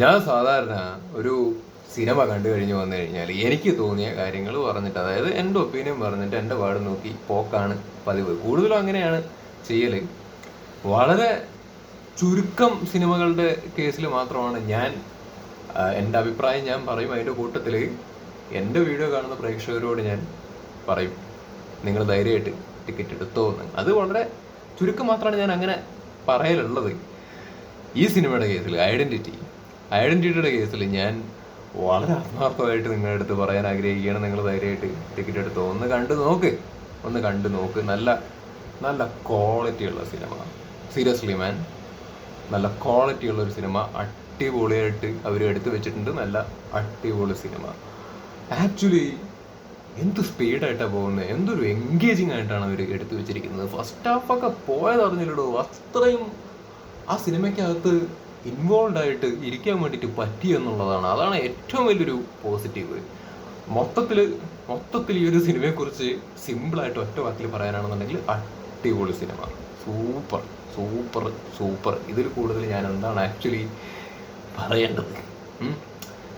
ഞാൻ സാധാരണ ഒരു സിനിമ കണ്ടു കഴിഞ്ഞ് വന്നു കഴിഞ്ഞാൽ എനിക്ക് തോന്നിയ കാര്യങ്ങൾ പറഞ്ഞിട്ട്, അതായത് എൻ്റെ ഒപ്പീനിയൻ പറഞ്ഞിട്ട് എൻ്റെ പാട് നോക്കി പോക്കാണ് പതിവ്. കൂടുതലും അങ്ങനെയാണ് ചെയ്യല്. വളരെ ചുരുക്കം സിനിമകളുടെ കേസിൽ മാത്രമാണ് ഞാൻ എൻ്റെ അഭിപ്രായം ഞാൻ പറയും. അതിൻ്റെ കൂട്ടത്തിൽ എൻ്റെ വീഡിയോ കാണുന്ന പ്രേക്ഷകരോട് ഞാൻ പറയും, നിങ്ങൾ ധൈര്യമായിട്ട് ടിക്കറ്റ് എടുത്തോ എന്ന്. അത് വളരെ ചുരുക്കം മാത്രമാണ് ഞാൻ അങ്ങനെ പറയലുള്ളത്. ഈ സിനിമയുടെ കേസിൽ ഐഡൻറ്റിറ്റിയുടെ കേസിൽ ഞാൻ വളരെ ആത്മാർത്ഥമായിട്ട് നിങ്ങളുടെ അടുത്ത് പറയാൻ ആഗ്രഹിക്കുകയാണ്, നിങ്ങൾ ധൈര്യമായിട്ട് ടിക്കറ്റ് എടുത്തോ. ഒന്ന് കണ്ടു നോക്ക്. നല്ല നല്ല ക്വാളിറ്റിയുള്ള സിനിമ. സീരിയസ്ലി മാൻ, നല്ല ക്വാളിറ്റിയുള്ള ഒരു സിനിമ. അടിപൊളിയായിട്ട് അവർ എടുത്തു വെച്ചിട്ടുണ്ട്. നല്ല അടിപൊളി സിനിമ. ആക്ച്വലി എന്ത് സ്പീഡായിട്ടാണ് പോകുന്നത്, എന്തൊരു എൻഗേജിങ് ആയിട്ടാണ് അവർ എടുത്തു വെച്ചിരിക്കുന്നത്. ഫസ്റ്റ് ഹാഫൊക്കെ പോയതറിഞ്ഞില്ലടോ. അത്രയും ആ സിനിമയ്ക്കകത്ത് ഇൻവോൾവ് ആയിട്ട് ഇരിക്കാൻ വേണ്ടിയിട്ട് പറ്റി എന്നുള്ളതാണ്. അതാണ് ഏറ്റവും വലിയൊരു പോസിറ്റീവ്. മൊത്തത്തിൽ ഈ ഒരു സിനിമയെക്കുറിച്ച് സിമ്പിളായിട്ട് ഒറ്റ വാക്കിൽ പറയാനാണെന്നുണ്ടെങ്കിൽ അടിപൊളി സിനിമ. Super super super. ഇതിൽ കൂടുതൽ ഞാൻ എന്താണ് ആക്ച്വലി പറയേണ്ടത്?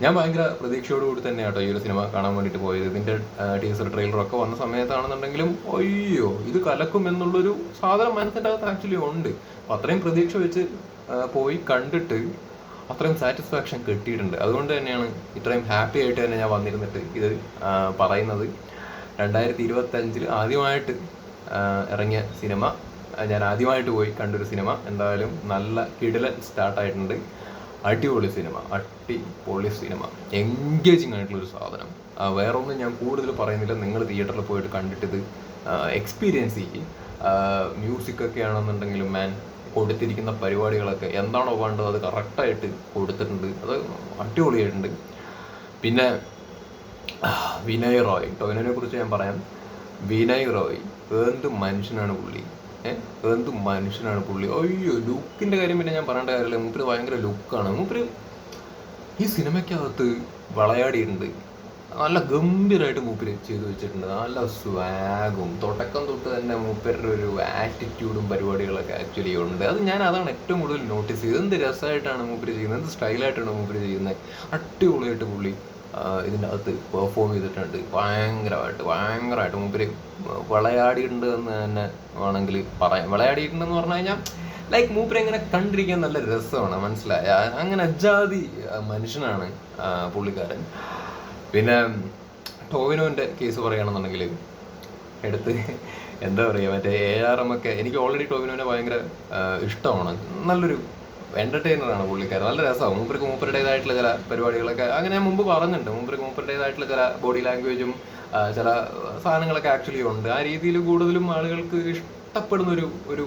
ഞാൻ ഭയങ്കര പ്രതീക്ഷയോടുകൂടി തന്നെ കേട്ടോ ഈ ഒരു സിനിമ കാണാൻ വേണ്ടിയിട്ട് പോയത്. ഇതിൻ്റെ ടീസർ ട്രെയിലറൊക്കെ വന്ന സമയത്താണെന്നുണ്ടെങ്കിലും അയ്യോ ഇത് കലക്കും എന്നുള്ളൊരു സാധനം മനസ്സിൻ്റെ അകത്ത് ആക്ച്വലി ഉണ്ട്. അപ്പം അത്രയും പ്രതീക്ഷ വെച്ച് പോയി കണ്ടിട്ട് അത്രയും സാറ്റിസ്ഫാക്ഷൻ കിട്ടിയിട്ടുണ്ട്. അതുകൊണ്ട് തന്നെയാണ് ഇത്രയും ഹാപ്പി ആയിട്ട് തന്നെ ഞാൻ വന്നിരുന്നിട്ട് ഇത് പറയുന്നത്. 2025 ആദ്യമായിട്ട് ഇറങ്ങിയ സിനിമ, ഞാൻ ആദ്യമായിട്ട് പോയി കണ്ടൊരു സിനിമ. എന്തായാലും നല്ല കിടിലൻ സ്റ്റാർട്ടായിട്ടുണ്ട്. അടിപൊളി സിനിമ, എൻഗേജിങ് ആയിട്ടുള്ളൊരു സാധനം. വേറൊന്നും ഞാൻ കൂടുതൽ പറയുന്നില്ല. നിങ്ങൾ തിയേറ്ററിൽ പോയിട്ട് കണ്ടിട്ട് എക്സ്പീരിയൻസ് ചെയ്യും. മ്യൂസിക്കൊക്കെ ആണെന്നുണ്ടെങ്കിലും മാൻ കൊടുത്തിരിക്കുന്ന പരിപാടികളൊക്കെ എന്താണോ വേണ്ടത് അത് കറക്റ്റായിട്ട് കൊടുത്തിട്ടുണ്ട്. അത് അടിപൊളിയായിട്ടുണ്ട്. പിന്നെ വിനയ് റോയ്, ടോവിനോനെ കുറിച്ച് ഞാൻ പറയാം. വിനയ് റോയ് എന്ത് മനുഷ്യനാണ് പുള്ളി. അയ്യോ ലുക്കിൻ്റെ കാര്യം പിന്നെ ഞാൻ പറയേണ്ട കാര്യമില്ല. മൂപ്പര് ഭയങ്കര ലുക്കാണ്. മൂപ്പര് ഈ സിനിമയ്ക്കകത്ത് വിളയാടിയിട്ടുണ്ട്. നല്ല ഗംഭീരമായിട്ട് മൂപ്പര് ചെയ്തു വെച്ചിട്ടുണ്ട്. നല്ല സ്വാഗും തുടക്കം തൊട്ട് തന്നെ മൂപ്പരുടെ ഒരു ആറ്റിറ്റ്യൂഡും പരിപാടികളൊക്കെ ആക്ച്വലി ഉണ്ട്. അതാണ് ഏറ്റവും കൂടുതൽ നോട്ടീസ് ചെയ്തത്. എന്ത് രസമായിട്ടാണ് മൂപ്പര് ചെയ്യുന്നത്, എന്ത് സ്റ്റൈലായിട്ടാണ് മൂപ്പര് ചെയ്യുന്നത്. അടിപൊളിയായിട്ട് പുള്ളി ഇതിൻ്റെ അകത്ത് പെർഫോം ചെയ്തിട്ടുണ്ട്. ഭയങ്കരമായിട്ട് മൂപ്പര് വിളയാടിയിട്ടുണ്ട് എന്ന് തന്നെ വേണമെങ്കിൽ പറയാം. വിളയാടിയിട്ടുണ്ടെന്ന് പറഞ്ഞു കഴിഞ്ഞാൽ ലൈക്ക് മൂപ്പര് എങ്ങനെ കണ്ടിരിക്കാൻ നല്ല രസമാണ്, മനസ്സിലായ അങ്ങനെ അജാതി മനുഷ്യനാണ് പുള്ളിക്കാരൻ. പിന്നെ ടോവിനോൻ്റെ കേസ് പറയുകയാണെന്നുണ്ടെങ്കിൽ എടുത്ത് എന്താ പറയുക, മറ്റേ ARM ഒക്കെ എനിക്ക് ഓൾറെഡി ടോവിനോനെ ഭയങ്കര ഇഷ്ടമാണ്. നല്ലൊരു എൻ്റർടൈനറാണ് പുള്ളിക്കാരൻ. നല്ല രസമാണ്. മൂപ്പരുടേതായിട്ടുള്ള ചില പരിപാടികളൊക്കെ അങ്ങനെ ഞാൻ മുമ്പ് പറഞ്ഞിട്ടുണ്ട്. മൂപ്പരുടേതായിട്ടുള്ള ചില ബോഡി ലാംഗ്വേജും ചില സാധനങ്ങളൊക്കെ ആക്ച്വലി ഉണ്ട്. ആ രീതിയിൽ കൂടുതലും ആളുകൾക്ക് ഇഷ്ടപ്പെടുന്ന ഒരു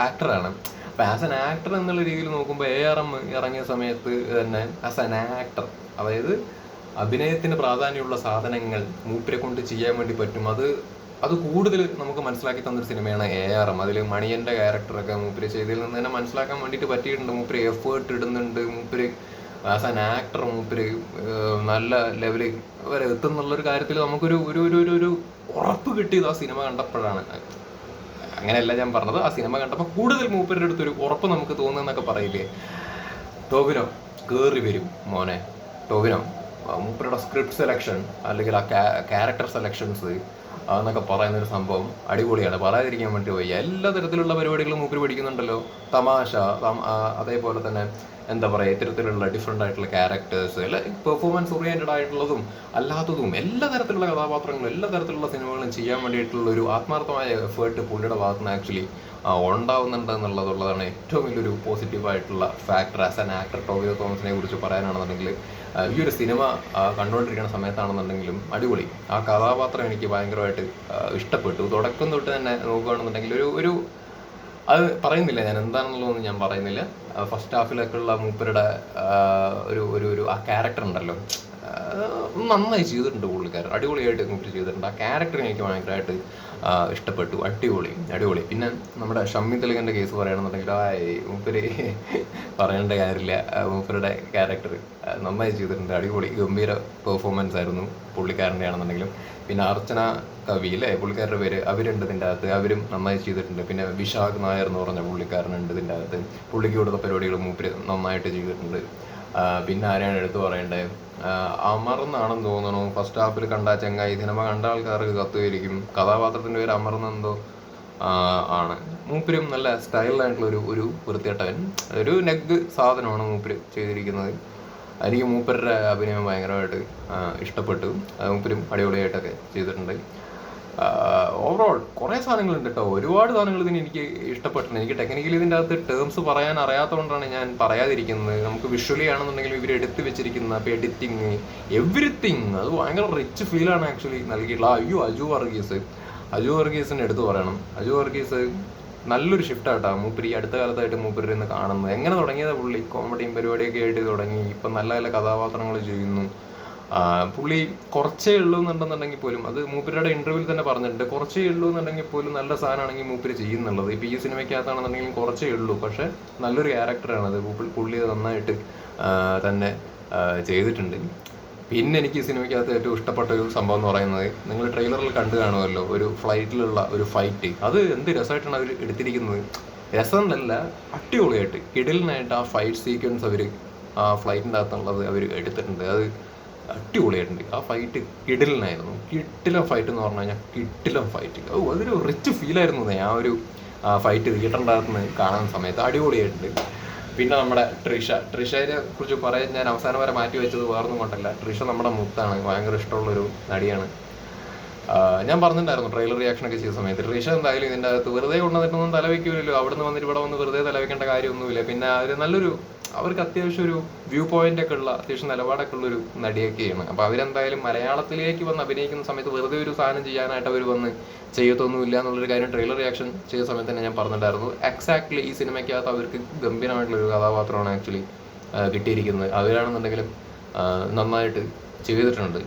ആക്ടറാണ്. അപ്പം ആസ് എൻ ആക്ടർ എന്നുള്ള രീതിയിൽ നോക്കുമ്പോൾ ARM ഇറങ്ങിയ സമയത്ത് തന്നെ ആസ് എൻ ആക്ടർ, അതായത് അഭിനയത്തിന് പ്രാധാന്യമുള്ള സാധനങ്ങൾ മൂപ്പരെ കൊണ്ട് ചെയ്യാൻ വേണ്ടി പറ്റും. അത് കൂടുതൽ നമുക്ക് മനസ്സിലാക്കി തന്നൊരു സിനിമയാണ് ARM. അതിൽ മണിയൻ്റെ ക്യാരക്ടറൊക്കെ മൂപ്പര് ചെയ്തതിൽ നിന്ന് തന്നെ മനസ്സിലാക്കാൻ വേണ്ടിയിട്ട് പറ്റിയിട്ടുണ്ട്. മൂപ്പര് എഫേർട്ട് ഇടുന്നുണ്ട്. മൂപ്പര് ആസ് ആൻ ആക്ടർ മൂപ്പര് നല്ല ലെവലിൽ വരെ എത്തുന്നുള്ളൊരു കാര്യത്തിൽ നമുക്കൊരു ഒരു ഉറപ്പ് കിട്ടിയത് ആ സിനിമ കണ്ടപ്പോഴാണ്. അങ്ങനെയല്ല ഞാൻ പറഞ്ഞത്, ആ സിനിമ കണ്ടപ്പോൾ കൂടുതൽ മൂപ്പരുടെ അടുത്തൊരു ഉറപ്പ് നമുക്ക് തോന്നുന്നതെന്നൊക്കെ പറയില്ലേ. ടോവിനോ കയറി വരും മോനെ. ടോവിനോ മൂപ്പരുടെ സ്ക്രിപ്റ്റ് സെലക്ഷൻ അല്ലെങ്കിൽ ആ ക്യാരക്ടർ സെലക്ഷൻസ് എന്നൊക്കെ പറയുന്നൊരു സംഭവം അടിപൊളിയാണ്. പറയാതിരിക്കാൻ വേണ്ടി പോയി. എല്ലാ തരത്തിലുള്ള പരിപാടികളും മൂപ്പര് പഠിക്കുന്നുണ്ടല്ലോ. തമാശ, അതേപോലെ തന്നെ എന്താ പറയുക, ഇത്തരത്തിലുള്ള ഡിഫറെൻ്റ് ആയിട്ടുള്ള ക്യാരക്ടേഴ്സ്, അല്ലെ പെർഫോമൻസ് ഓറിയൻറ്റഡ് ആയിട്ടുള്ളതും അല്ലാത്തതും എല്ലാ തരത്തിലുള്ള കഥാപാത്രങ്ങളും എല്ലാ തരത്തിലുള്ള സിനിമകളും ചെയ്യാൻ വേണ്ടിയിട്ടുള്ള ഒരു ആത്മാർത്ഥമായ എഫേർട്ട് പുള്ളിയുടെ ഭാഗത്ത് നിന്ന് ആക്ച്വലി ഉണ്ടാവുന്നുണ്ട് എന്നുള്ളതാണ് ഏറ്റവും വലിയൊരു പോസിറ്റീവായിട്ടുള്ള factor. As an actor Tovino തോമസിനെ കുറിച്ച് പറയാനാണെന്നുണ്ടെങ്കിൽ ഈ ഒരു സിനിമ കണ്ടുകൊണ്ടിരിക്കുന്ന സമയത്താണെന്നുണ്ടെങ്കിലും അടിപൊളി. ആ കഥാപാത്രം എനിക്ക് ഭയങ്കരമായിട്ട് ഇഷ്ടപ്പെട്ടു. തുടക്കം തൊട്ട് തന്നെ നോക്കുകയാണെന്നുണ്ടെങ്കിൽ ഒരു അത് പറയുന്നില്ല, ഞാൻ എന്താണെന്നുള്ളതൊന്നും ഞാൻ പറയുന്നില്ല. ഫസ്റ്റ് ഹാഫിലൊക്കെ ഉള്ള മൂപ്പരുടെ ഒരു ആ ക്യാരക്ടർ ഉണ്ടല്ലോ, നന്നായി ചെയ്തിട്ടുണ്ട് പുള്ളിക്കാരൻ. അടിപൊളിയായിട്ട് മൂപ്പര് ചെയ്തിട്ടുണ്ട്. ആ ക്യാരക്ടർ എനിക്ക് ഭയങ്കരമായിട്ട് ഇഷ്ടപ്പെട്ടു. അടിപൊളി. പിന്നെ നമ്മുടെ ഷമ്മി തിലകൻ്റെ കേസ് പറയുകയാണെന്നുണ്ടെങ്കിൽ മൂപ്പര് പറയേണ്ട കാര്യമില്ല. മൂപ്പരുടെ ക്യാരക്ടർ നന്നായി ചെയ്തിട്ടുണ്ട്. അടിപൊളി ഗംഭീര പെർഫോമൻസ് ആയിരുന്നു പുള്ളിക്കാരൻ്റെ ആണെന്നുണ്ടെങ്കിലും. പിന്നെ അർച്ചന കവി അല്ലേ പുള്ളിക്കാരുടെ പേര്, അവരുണ്ട് ഇതിൻ്റെ അകത്ത്. അവരും നന്നായി ചെയ്തിട്ടുണ്ട്. പിന്നെ വിശാഖ് നായർ എന്ന് പറഞ്ഞ പുള്ളിക്കാരനുണ്ട് ഇതിൻ്റെ അകത്ത്. പുള്ളിക്ക് കൊടുത്ത പരിപാടികൾ മൂപ്പര് നന്നായിട്ട് ചെയ്തിട്ടുണ്ട്. പിന്നെ ആരെയാണ് എടുത്തു പറയേണ്ടത്? അമർ എന്നാണെന്ന് തോന്നുന്നു ഫസ്റ്റ് ഹാഫിൽ കണ്ട ചെങ്ങായി. സിനിമ കണ്ട ആൾക്കാർക്ക് കത്തുമായിരിക്കും. കഥാപാത്രത്തിൻ്റെ പേര് അമർ എന്നെന്തോ ആണ്. മൂപ്പരും നല്ല സ്റ്റൈലായിട്ടുള്ള ഒരു വൃത്തികെട്ടവൻ, ഒരു നെഗ് സാധനമാണ് മൂപ്പര് ചെയ്തിരിക്കുന്നത്. എനിക്ക് മൂപ്പരുടെ അഭിനയം ഭയങ്കരമായിട്ട് ഇഷ്ടപ്പെട്ടു. മൂപ്പരും അടിപൊളിയായിട്ടൊക്കെ ചെയ്തിട്ടുണ്ട്. ഓവറോൾ കുറേ സാധനങ്ങളുണ്ട് കേട്ടോ, ഒരുപാട് സാധനങ്ങൾ ഇതിന് എനിക്ക് ഇഷ്ടപ്പെട്ടിട്ടുണ്ട്. എനിക്ക് ടെക്നിക്കലി ഇതിൻ്റെ അകത്ത് ടേംസ് പറയാൻ അറിയാത്തതുകൊണ്ടാണ് ഞാൻ പറയാതിരിക്കുന്നത്. നമുക്ക് വിഷ്വലി ആണെന്നുണ്ടെങ്കിൽ ഇവർ എടുത്ത് വെച്ചിരിക്കുന്ന ഇപ്പോൾ എഡിറ്റിങ് എവറിത്തിങ് അത് ഭയങ്കര റിച്ച് ഫീലാണ് ആക്ച്വലി നൽകിയിട്ടുള്ള. അജു വർഗീസിനെ എടുത്തു പറയണം. അജു വർഗീസ് നല്ലൊരു ഷിഫ്റ്റായിട്ടാ മൂപ്പര് ഈ അടുത്ത കാലത്തായിട്ട് മൂപ്പര് ഇന്ന് കാണുന്നത്. എങ്ങനെ തുടങ്ങിയത് പുള്ളി കോമഡിയും പരിപാടിയൊക്കെ ആയിട്ട് തുടങ്ങി, ഇപ്പം നല്ല നല്ല കഥാപാത്രങ്ങൾ ചെയ്യുന്നു. പുള്ളി കുറച്ചേ ഉള്ളൂ എന്നുണ്ടെന്നുണ്ടെങ്കിൽ പോലും, അത് മൂപ്പരുടെ ഇന്റർവ്യൂവിൽ തന്നെ പറഞ്ഞിട്ടുണ്ട്, കുറച്ചേ ഉള്ളൂ എന്നുണ്ടെങ്കിൽ പോലും നല്ല സാധനമാണെങ്കിൽ മൂപ്പര് ചെയ്യുന്നുള്ളത്. ഇപ്പം ഈ സിനിമയ്ക്കകത്താണെന്നുണ്ടെങ്കിലും കുറച്ചേ ഉള്ളൂ, പക്ഷെ നല്ലൊരു ക്യാരക്ടറാണത്. പുള്ളി നന്നായിട്ട് തന്നെ ചെയ്തിട്ടുണ്ട്. പിന്നെ എനിക്ക് ഈ സിനിമയ്ക്കകത്ത് ഏറ്റവും ഇഷ്ടപ്പെട്ട ഒരു സംഭവം എന്ന് പറയുന്നത്, നിങ്ങൾ ട്രെയിലറിൽ കണ്ടു കാണുമല്ലോ, ഒരു ഫ്ലൈറ്റിലുള്ള ഒരു ഫൈറ്റ്. അത് എന്ത് രസമായിട്ടാണ് അവർ എടുത്തിരിക്കുന്നത്. രസം എന്നല്ല, അടിപൊളിയായിട്ട് കിടിലനായിട്ട് ആ ഫൈറ്റ് സീക്വൻസ് അവർ ആ ഫ്ലൈറ്റിൻ്റെ അകത്തുള്ളത് അവർ എടുത്തിട്ടുണ്ട്. അത് അടിപൊളിയായിട്ടുണ്ട്. ആ ഫൈറ്റ് കിടിലനായിരുന്നു. കിടിലൻ ഫൈറ്റ് എന്ന് പറഞ്ഞു കഴിഞ്ഞാൽ കിടിലൻ ഫൈറ്റ്. അതൊരു റിച്ച് ഫീലായിരുന്നു ആ ഒരു ഫൈറ്റ് തിയേറ്ററിൻ്റെ അകത്തുനിന്ന് കാണുന്ന സമയത്ത്. അടിപൊളിയായിട്ടുണ്ട്. പിന്നെ നമ്മുടെ ട്രിഷയെ കുറിച്ച് പറയാൻ ഞാൻ അവസാനം വരെ മാറ്റി വെച്ചത് വേറൊന്നും കൊണ്ടല്ല. ട്രിഷ നമ്മുടെ മുത്താണ്, ഭയങ്കര ഇഷ്ടമുള്ളൊരു നടിയാണ്. ഞാൻ പറഞ്ഞിട്ടുണ്ടായിരുന്നു ട്രെയിലർ റിയാക്ഷനൊക്കെ ചെയ്ത സമയത്ത്, ട്രിഷ എന്തായാലും ഇതിൻ്റെ അകത്ത് വെറുതെ കൊണ്ടുവന്നിട്ടൊന്നും തലവെക്കില്ലല്ലോ. അവിടെ നിന്ന് വന്നിട്ട് ഇവിടെ വന്ന് വെറുതെ തലവെക്കേണ്ട കാര്യമൊന്നുമില്ല. പിന്നെ അവർക്ക് അത്യാവശ്യം ഒരു വ്യൂ പോയിന്റ് ഒക്കെ ഉള്ള, അത്യാവശ്യം നിലപാടൊക്കെ ഉള്ളൊരു നടിയൊക്കെയാണ്. അപ്പോൾ അവരെന്തായാലും മലയാളത്തിലേക്ക് വന്ന് അഭിനയിക്കുന്ന സമയത്ത് വെറുതെ ഒരു സാധനം ചെയ്യാനായിട്ട് അവർ വന്ന് ചെയ്യത്തൊന്നുമില്ല എന്നുള്ളൊരു കാര്യം ട്രെയിലർ റിയാക്ഷൻ ചെയ്ത സമയത്ത് തന്നെ ഞാൻ പറഞ്ഞിട്ടുണ്ടായിരുന്നു. എക്സാക്ട്ലി ഈ സിനിമയ്ക്കകത്ത് അവർക്ക് ഗംഭീരമായിട്ടുള്ളൊരു കഥാപാത്രമാണ് ആക്ച്വലി കിട്ടിയിരിക്കുന്നത്. അവരാണെന്നുണ്ടെങ്കിലും നന്നായിട്ട് ചെയ്തിട്ടുണ്ട്.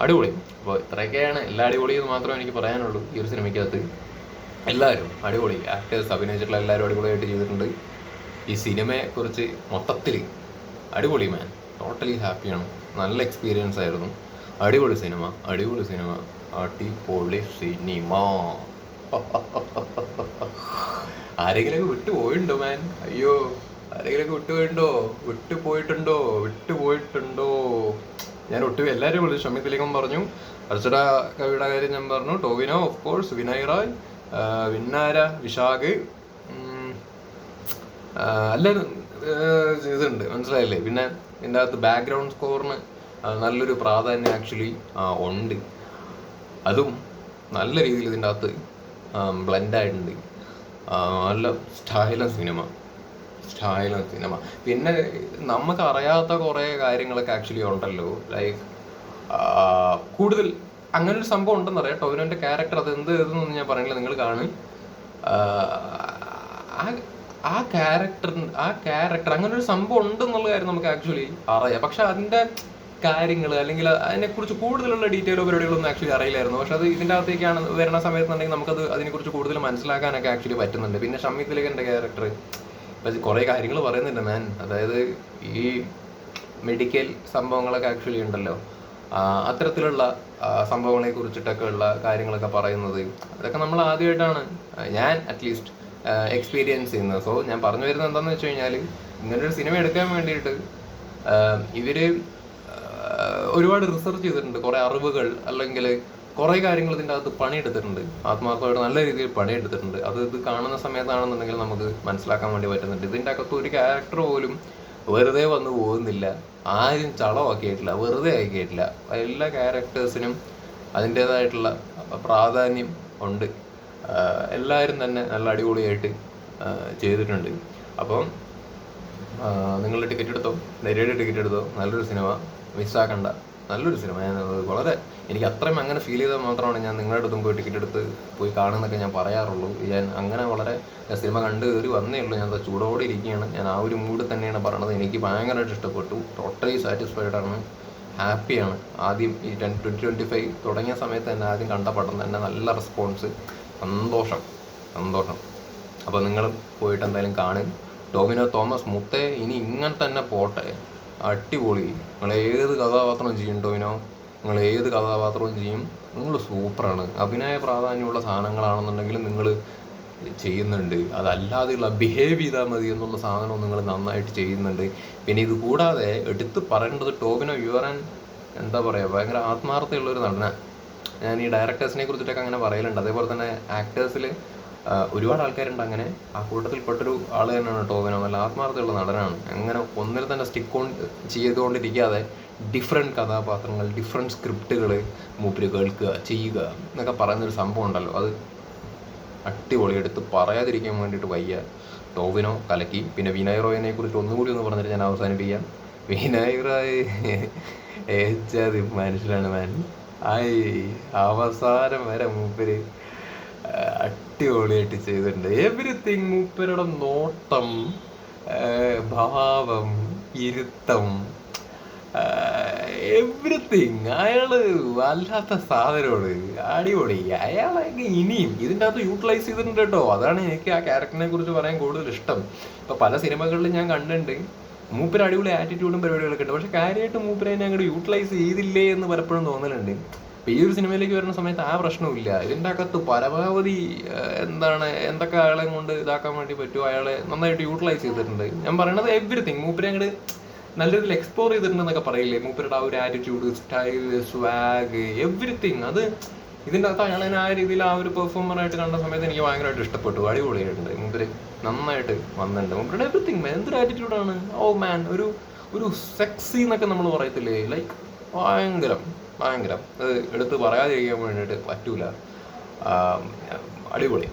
അടിപൊളി. അപ്പോൾ ഇത്രയൊക്കെയാണ്, എല്ലാ അടിപൊളിയെന്ന് മാത്രമേ എനിക്ക് പറയാനുള്ളൂ ഈ ഒരു സിനിമയ്ക്കകത്ത്. എല്ലാവരും അടിപൊളി, ആക്ടേഴ്സ് അഭിനയിച്ചിട്ടുള്ള എല്ലാവരും അടിപൊളിയായിട്ട് ചെയ്തിട്ടുണ്ട്. ഈ സിനിമയെക്കുറിച്ച് മൊത്തത്തിൽ അടിപൊളി മാൻ, ടോട്ടലി ഹാപ്പിയാണ്. നല്ല എക്സ്പീരിയൻസ് ആയിരുന്നു. അടിപൊളി സിനിമ. അടിപൊളി സിനിമ. ആരെങ്കിലൊക്കെ വിട്ടുപോയിട്ടുണ്ടോ മാൻ? അയ്യോ, ആരെങ്കിലൊക്കെ വിട്ടുപോയിട്ടുണ്ടോ? ഞാൻ എല്ലാവരും വിളിച്ചു. ഷമിത്തിലേക്കും പറഞ്ഞു, അർച്ചന കവിയുടെ കാര്യം ഞാൻ പറഞ്ഞു, ടോവിനോ ഓഫ് കോഴ്സ്, വിനയ് റായ്, വിന്നാര, വിശാഖ്, എല്ലാവരും ഇതുണ്ട്, മനസ്സിലായില്ലേ? പിന്നെ ഇതിൻ്റെ അകത്ത് ബാക്ക്ഗ്രൗണ്ട് സ്കോറിന് നല്ലൊരു പ്രാധാന്യം ആക്ച്വലി ഉണ്ട്. അതും നല്ല രീതിയിൽ ഇതിൻ്റെ അകത്ത് ബ്ലെൻഡായിട്ടുണ്ട്. നല്ല സ്റ്റൈലൻ സിനിമ. പിന്നെ നമുക്ക് അറിയാത്ത കുറേ കാര്യങ്ങളൊക്കെ ആക്ച്വലി ഉണ്ടല്ലോ. ലൈക്ക് കൂടുതൽ അങ്ങനൊരു സംഭവം ഉണ്ടെന്നറിയാം. ടോവിനോൻ്റെ ക്യാരക്ടർ അത് എന്നൊന്നും ഞാൻ പറയുന്നില്ല, നിങ്ങൾ കാണും. ആ ക്യാരക്ടർ അങ്ങനെ ഒരു സംഭവം ഉണ്ടെന്നുള്ള കാര്യം നമുക്ക് ആക്ച്വലി അറിയാം. പക്ഷെ അതിൻ്റെ കാര്യങ്ങൾ അല്ലെങ്കിൽ അതിനെക്കുറിച്ച് കൂടുതലുള്ള ഡീറ്റെയിലോ പരിപാടികളൊന്നും ആക്ച്വലി അറിയില്ലായിരുന്നു. പക്ഷെ അത് ഇതിൻ്റെ അകത്തേക്കാണ് വരുന്ന സമയത്തുണ്ടെങ്കിൽ നമുക്കത് അതിനെക്കുറിച്ച് കൂടുതൽ മനസ്സിലാക്കാനൊക്കെ ആക്ച്വലി പറ്റുന്നുണ്ട്. പിന്നെ ഷമ്മി തിലകൻ്റെ ക്യാരക്ടർ കുറേ കാര്യങ്ങൾ പറയുന്നുണ്ട് മാൻ. അതായത് ഈ മെഡിക്കൽ സംഭവങ്ങളൊക്കെ ആക്ച്വലി ഉണ്ടല്ലോ, അത്തരത്തിലുള്ള സംഭവങ്ങളെ കുറിച്ചിട്ടൊക്കെ ഉള്ള കാര്യങ്ങളൊക്കെ പറയുന്നത്, അതൊക്കെ നമ്മൾ ആദ്യമായിട്ടാണ് ഞാൻ അറ്റ്ലീസ്റ്റ് എക്സ്പീരിയൻസ് ചെയ്യുന്നത്. സോ ഞാൻ പറഞ്ഞു വരുന്നത് എന്താണെന്ന് വെച്ച് കഴിഞ്ഞാൽ, ഇങ്ങനൊരു സിനിമ എടുക്കാൻ വേണ്ടിയിട്ട് ഇവർ ഒരുപാട് റിസർച്ച് ചെയ്തിട്ടുണ്ട്. കുറേ അറിവുകൾ അല്ലെങ്കിൽ കുറേ കാര്യങ്ങൾ ഇതിൻ്റെ അകത്ത് പണിയെടുത്തിട്ടുണ്ട്. ആത്മാർത്ഥമായിട്ട് നല്ല രീതിയിൽ പണിയെടുത്തിട്ടുണ്ട്. ഇത് കാണുന്ന സമയത്താണെന്നുണ്ടെങ്കിൽ നമുക്ക് മനസ്സിലാക്കാൻ വേണ്ടി പറ്റുന്നുണ്ട്. ഇതിൻ്റെ അകത്ത് ഒരു ക്യാരക്ടർ പോലും വെറുതെ വന്നു പോകുന്നില്ല, ആരും ചളമാക്കിയിട്ടില്ല, വെറുതെ ആക്കിയിട്ടില്ല. എല്ലാ ക്യാരക്ടേഴ്സിനും അതിൻ്റേതായിട്ടുള്ള പ്രാധാന്യം ഉണ്ട്. എല്ലാവരും തന്നെ നല്ല അടിപൊളിയായിട്ട് ചെയ്തിട്ടുണ്ട്. അപ്പം നിങ്ങൾ ടിക്കറ്റ് എടുത്തോ, ധൈര്യമായിട്ട് ടിക്കറ്റ് എടുത്തോ. നല്ലൊരു സിനിമ, മിസ്സാക്കണ്ട. നല്ലൊരു സിനിമ. വളരെ എനിക്ക് അത്രയും അങ്ങനെ ഫീൽ ചെയ്താൽ മാത്രമാണ് ഞാൻ നിങ്ങളുടെ അടുത്തും പോയി ടിക്കറ്റ് എടുത്ത് പോയി കാണുന്നതൊക്കെ ഞാൻ പറയാറുള്ളൂ. ഞാൻ അങ്ങനെ വളരെ സിനിമ കണ്ട് കയറി വന്നേ ഉള്ളൂ. ഞാൻ ചൂടോടെ ഇരിക്കുകയാണ്. ഞാൻ ആ ഒരു മൂഡ് തന്നെയാണ് പറയണത്. എനിക്ക് ഭയങ്കരമായിട്ട് ഇഷ്ടപ്പെട്ടു. ടോട്ടലി സാറ്റിസ്ഫൈഡ് ആണ്, ഹാപ്പിയാണ്. ആദ്യം ഈ 2025 തുടങ്ങിയ സമയത്ത് തന്നെ ആദ്യം കണ്ട പടം തന്നെ നല്ല റെസ്പോൺസ്, സന്തോഷം. അപ്പോൾ നിങ്ങൾ പോയിട്ട് എന്തായാലും കാണും. ടോവിനോ തോമസ് മുത്തേ, ഇനി ഇങ്ങനെ തന്നെ പോട്ടെ, അടിപൊളി. നിങ്ങൾ ഏത് കഥാപാത്രവും ചെയ്യും ടോവിനോ, നിങ്ങൾ ഏത് കഥാപാത്രവും ചെയ്യും. നിങ്ങൾ സൂപ്പറാണ്. അഭിനയ പ്രാധാന്യമുള്ള സാധനങ്ങളാണെന്നുണ്ടെങ്കിൽ നിങ്ങൾ ചെയ്യുന്നുണ്ട്. അതല്ലാതെയുള്ള ബിഹേവ് ചെയ്താൽ മതി എന്നുള്ള സാധനം നിങ്ങൾ നന്നായിട്ട് ചെയ്യുന്നുണ്ട്. പിന്നെ ഇത് കൂടാതെ എടുത്ത് പറയേണ്ടത് ടോവിനോ യുവർ എന്താ പറയുക, ഭയങ്കര ആത്മാർത്ഥമുള്ളൊരു നടനാണ്. ഞാൻ ഈ ഡയറക്ടേഴ്സിനെ കുറിച്ചിട്ടൊക്കെ അങ്ങനെ പറയലുണ്ട്. അതേപോലെ തന്നെ ആക്ടേഴ്സിൽ ഒരുപാട് ആൾക്കാരുണ്ട് അങ്ങനെ. ആ കൂട്ടത്തിൽപ്പെട്ടൊരു ആൾ തന്നെയാണ് ടോവിനോ. നല്ല ആത്മാർത്ഥമുള്ള നടനാണ്. അങ്ങനെ ഒന്നിൽ തന്നെ സ്റ്റിക്ക് ഓൺ ചെയ്തുകൊണ്ടിരിക്കാതെ ഡിഫറെൻറ്റ് കഥാപാത്രങ്ങൾ, ഡിഫറെൻറ്റ് സ്ക്രിപ്റ്റുകൾ മൂപ്പര് കേൾക്കുക, ചെയ്യുക എന്നൊക്കെ പറയുന്നൊരു സംഭവം ഉണ്ടല്ലോ, അത് അടിപൊളി. എടുത്ത് പറയാതിരിക്കാൻ വേണ്ടിയിട്ട് വയ്യ. ടോവിനോ കലക്കി. പിന്നെ വിനയ് റോയിനെ കുറിച്ച് ഒന്നുകൂടി ഒന്ന് പറഞ്ഞിട്ട് ഞാൻ അവസാനിപ്പിക്കാം. വിനയ് റോയ് ഏച്ചാതി മനുഷ്യനാണ് മാൻ. അവസാനം വരെ മൂപ്പര് അടിപൊളിയായിട്ട് ചെയ്തിട്ടുണ്ട്. എവരിത്തിങ്, മൂപ്പരുടെ നോട്ടം, ഭാവം, ഇരുത്തം, എവരിത്തിങ്. അയാള് വല്ലാത്ത സാധനമാണ്, അടിപൊളി. അയാളൊക്കെ ഇനിയും ഇതിൻ്റെ അകത്ത് യൂട്ടിലൈസ് ചെയ്തിട്ടുണ്ട് കേട്ടോ. അതാണ് എനിക്ക് ആ ക്യാരക്ടറിനെ കുറിച്ച് പറയാൻ കൂടുതൽ ഇഷ്ടം. ഇപ്പം പല സിനിമകളിലും ഞാൻ കണ്ടിട്ടുണ്ട് മൂപ്പര് അടിപൊളി ആറ്റിറ്റ്യൂഡും പരിപാടികളൊക്കെ ഉണ്ട്. പക്ഷെ കാര്യമായിട്ട് മൂപ്പര് അതിനെ അങ്ങോട്ട് യൂട്ടിലൈസ് ചെയ്തില്ലേ എന്ന് പലപ്പോഴും തോന്നലുണ്ട്. ഇപ്പം ഈ ഒരു സിനിമയിലേക്ക് വരുന്ന സമയത്ത് ആ പ്രശ്നമില്ല. ഇതിൻ്റെ അകത്ത് പരമാവധി എന്തൊക്കെ അയാളെ കൊണ്ട് ഇതാക്കാൻ വേണ്ടി പറ്റുമോ അയാളെ നന്നായിട്ട് യൂട്ടിലൈസ് ചെയ്തിട്ടുണ്ട്. ഞാൻ പറയണത് എവരിത്തിങ് മൂപ്പരെ അങ്ങോട്ട് നല്ല രീതിയിൽ എക്സ്പ്ലോർ ചെയ്തിട്ടുണ്ടെന്നൊക്കെ പറയില്ലേ. മൂപ്പരുടെ ആ ഒരു ആറ്റിറ്റ്യൂഡ്, സ്റ്റൈൽ, സ്വാഗ്, എവരിത്തിങ്. അത് ഇതിൻ്റെ അകത്ത് അയാളെ ആ രീതിയിൽ ആ ഒരു പെർഫോമറായിട്ട് കണ്ട സമയത്ത് എനിക്ക് ഭയങ്കരമായിട്ട് ഇഷ്ടപ്പെട്ടു. അടിപൊളിയായിട്ടുണ്ട്. മൂപ്പര് നന്നായിട്ട് വന്നിട്ടുണ്ട്. മൂപ്പരുടെ എവരിത്തിങ്, എന്തൊരു ആറ്റിറ്റ്യൂഡാണ്. ഓ മാൻ, ഒരു സെക്സി എന്നൊക്കെ നമ്മൾ പറയത്തില്ലേ, ലൈക്ക് ഭയങ്കരം. അത് എടുത്ത് പറയാതിരിക്കാൻ വേണ്ടിയിട്ട് പറ്റൂല. അടിപൊളി.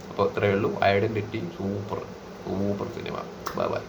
അപ്പോൾ ഇത്രയേ ഉള്ളൂ. Identity super cinema. ബൈ.